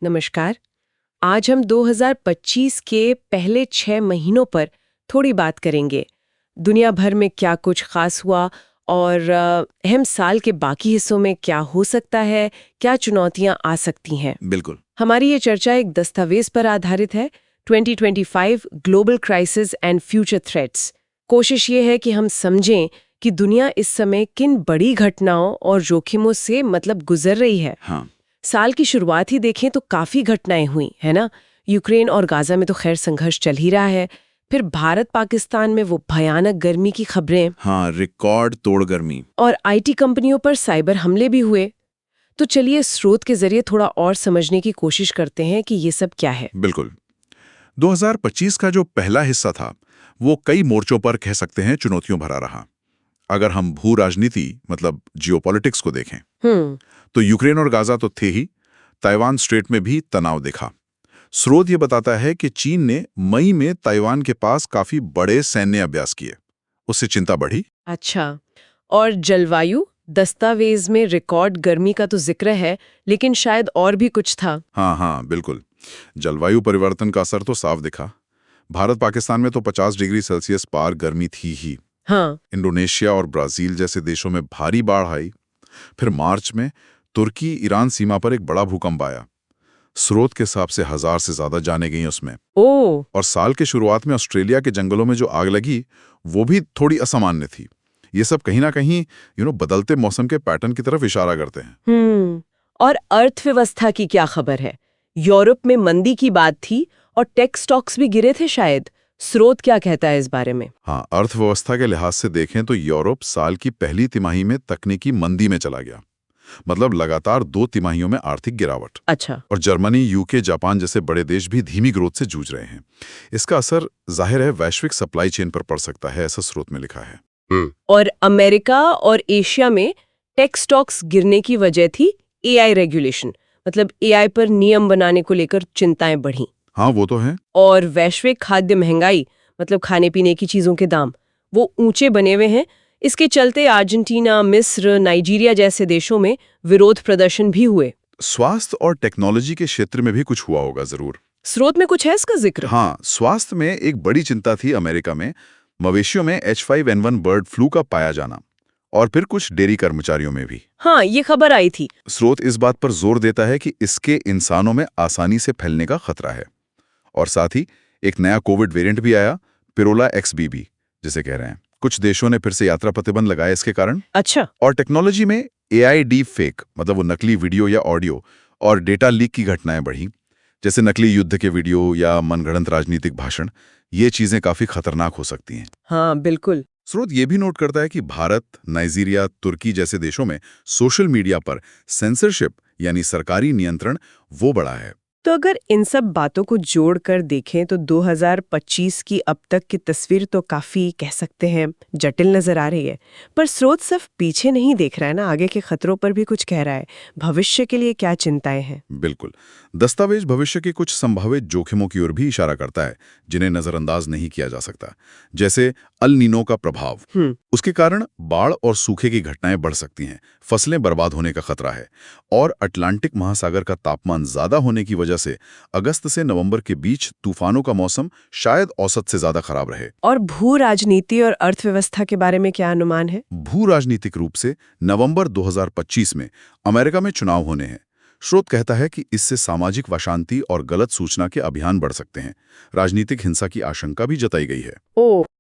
नमस्कार। आज हम 2025 के पहले 6 महीनों पर थोड़ी बात करेंगे। दुनिया भर में क्या कुछ खास हुआ और अहम साल के बाकी हिस्सों में क्या हो सकता है, क्या चुनौतियां आ सकती हैं। बिल्कुल। हमारी ये चर्चा एक दस्तावेज पर आधारित है, 2025 global crisis and future threats. कोशिश ये है कि हम समझें कि दुनिया इस समय किन बड़ी घटनाओं और जोखिमों से गुजर रही है। हाँ। साल की शुरुआत ही देखें तो काफी घटनाएं हुई है ना। यूक्रेन और गाजा में तो खैर संघर्ष चल ही रहा है। फिर भारत पाकिस्तान में वो भयानक गर्मी की खबरें। हाँ, रिकॉर्ड तोड़ गर्मी। और आईटी कंपनियों पर साइबर हमले भी हुए। तो चलिए स्रोत के जरिए थोड़ा और समझने की कोशिश करते हैं कि ये सब क्या है। बिल्कुल। 2025 का जो पहला हिस्सा था वो कई मोर्चों पर कह सकते हैं चुनौतियों भरा रहा। अगर हम भू राजनीति जियोपॉलिटिक्स को देखें तो यूक्रेन और गाजा तो थे ही, ताइवान स्ट्रेट में भी तनाव दिखा। स्रोत ये बताता है कि चीन ने मई में ताइवान के पास काफी बड़े सैन्य अभ्यास किए, उससे चिंता बढ़ी। अच्छा, और जलवायु दस्तावेज में रिकॉर्ड गर्मी का तो जिक्र है, लेकिन शायद और भी कुछ था। हाँ, बिल्कुल। जलवायु परिवर्तन का असर तो साफ दिखा। भारत पाकिस्तान में तो 50 डिग्री सेल्सियस पार गर्मी थी ही। हाँ। इंडोनेशिया और ब्राजील जैसे देशों में भारी बाढ़ आई। फिर मार्च में तुर्की ईरान सीमा पर एक बड़ा भूकंप आया। स्रोत के हिसाब से 1000 से ज्यादा जाने गई उसमें। ओह। और साल के शुरुआत में ऑस्ट्रेलिया के जंगलों में जो आग लगी वो भी थोड़ी असामान्य थी। ये सब कहीं ना कहीं बदलते मौसम के पैटर्न की तरफ इशारा करते हैं। और अर्थव्यवस्था की क्या खबर है? यूरोप में मंदी की बात थी और टेक स्टॉक्स भी गिरे थे शायद। स्रोत क्या कहता है इस बारे में? हाँ, अर्थव्यवस्था के लिहाज से देखें तो यूरोप साल की पहली तिमाही में तकनीकी मंदी में चला गया। लगातार 2 तिमाहियों में आर्थिक गिरावट। अच्छा। और जर्मनी, यूके, जापान जैसे बड़े देश भी धीमी ग्रोथ से जूझ रहे हैं। इसका असर जाहिर है वैश्विक सप्लाई चेन पर पड़ सकता है, ऐसा स्रोत में लिखा है। और अमेरिका और एशिया में टेक स्टॉक्स गिरने की वजह थी एआई रेगुलेशन, एआई पर नियम बनाने को लेकर चिंताएं बढ़ी। हाँ, वो तो है। और वैश्विक खाद्य महंगाई, खाने पीने की चीजों के दाम वो ऊंचे बने हुए हैं। इसके चलते अर्जेंटीना, मिस्र, नाइजीरिया जैसे देशों में विरोध प्रदर्शन भी हुए। स्वास्थ्य और टेक्नोलॉजी के क्षेत्र में भी कुछ हुआ होगा जरूर। स्रोत में कुछ है इसका जिक्र? हाँ, स्वास्थ्य में एक बड़ी चिंता थी अमेरिका में मवेशियों में H5N1 बर्ड फ्लू का पाया जाना, और फिर कुछ डेयरी कर्मचारियों में भी। हाँ, ये खबर आई थी। स्रोत इस बात पर जोर देता है कि इसके इंसानों में आसानी से फैलने का खतरा है। और साथ ही एक नया कोविड वेरिएंट भी आया, पिरोला XBB जिसे कह रहे हैं। कुछ देशों ने फिर से यात्रा प्रतिबंध लगाए इसके कारण। अच्छा। और टेक्नोलॉजी में AI डीप फेक वो नकली वीडियो या ऑडियो और डेटा लीक की घटनाएं बढ़ी, जैसे नकली युद्ध के वीडियो या मनगढ़ंत राजनीतिक भाषण। ये चीजें काफी खतरनाक हो सकती हैं। हाँ, बिल्कुल। स्रोत ये भी नोट करता है कि भारत, नाइजीरिया, तुर्की जैसे देशों में सोशल मीडिया पर सेंसरशिप यानी सरकारी नियंत्रण वो बढ़ा है। तो अगर इन सब बातों को जोड़कर देखें तो 2025 की अब तक की तस्वीर तो काफी कह सकते हैं जटिल नजर आ रही है। पर स्रोत सिर्फ पीछे नहीं देख रहा है ना, आगे के खतरों पर भी कुछ कह रहा है। भविष्य के लिए क्या चिंताएं हैं? बिल्कुल। दस्तावेज भविष्य के कुछ संभावित जोखिमों की ओर भी इशारा करता है जिन्हें नजरअंदाज नहीं किया जा सकता, जैसे अल नीनो का प्रभाव। उसके कारण बाढ़ और सूखे की घटनाएं बढ़ सकती हैं, फसलें बर्बाद होने का खतरा है। और अटलांटिक महासागर का तापमान ज्यादा होने की वजह से अगस्त से नवंबर के बीच तूफानों का मौसम शायद औसत से ज्यादा खराब रहे। और भू राजनीति और अर्थव्यवस्था के बारे में क्या अनुमान है? भू राजनीतिक रूप से नवंबर 2025 में अमेरिका में चुनाव होने हैं। स्रोत कहता है कि इससे सामाजिक अशांति और गलत सूचना के अभियान बढ़ सकते हैं। राजनीतिक हिंसा की आशंका भी जताई गई है।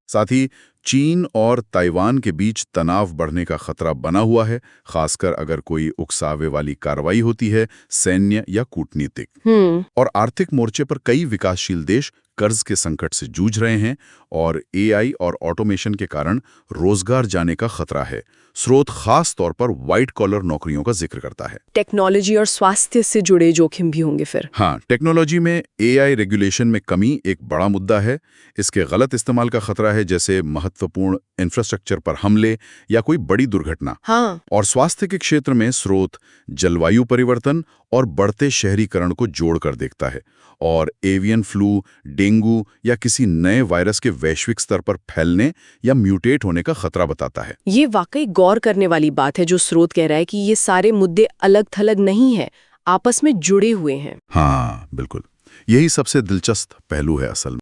साथ ही चीन और ताइवान के बीच तनाव बढ़ने का खतरा बना हुआ है, खासकर अगर कोई उकसावे वाली कार्रवाई होती है, सैन्य या कूटनीतिक। और आर्थिक मोर्चे पर कई विकासशील देश कर्ज के संकट से जूझ रहे हैं और AI और ऑटोमेशन के कारण रोजगार जाने का खतरा है। स्रोत खास तौर पर व्हाइट कॉलर नौकरियों का जिक्र करता है। टेक्नोलॉजी और स्वास्थ्य से जुड़े जोखिम भी होंगे फिर। हाँ, टेक्नोलॉजी में AI रेगुलेशन में कमी एक बड़ा मुद्दा है। इसके गलत इस्तेमाल का खतरा है, जैसे महत्वपूर्ण इंफ्रास्ट्रक्चर पर हमले या कोई बड़ी दुर्घटना। हाँ। और स्वास्थ्य के क्षेत्र में स्रोत जलवायु परिवर्तन और बढ़ते शहरीकरण को जोड़कर देखता है, और एवियन फ्लू, डेंगू या किसी नए वायरस के वैश्विक स्तर पर फैलने या म्यूटेट होने का खतरा बताता है। ये वाकई गौर करने वाली बात है जो स्रोत कह रहा है कि ये सारे मुद्दे अलग थलग नहीं है, आपस में जुड़े हुए हैं। हाँ बिल्कुल, यही सबसे दिलचस्प पहलू है असल में।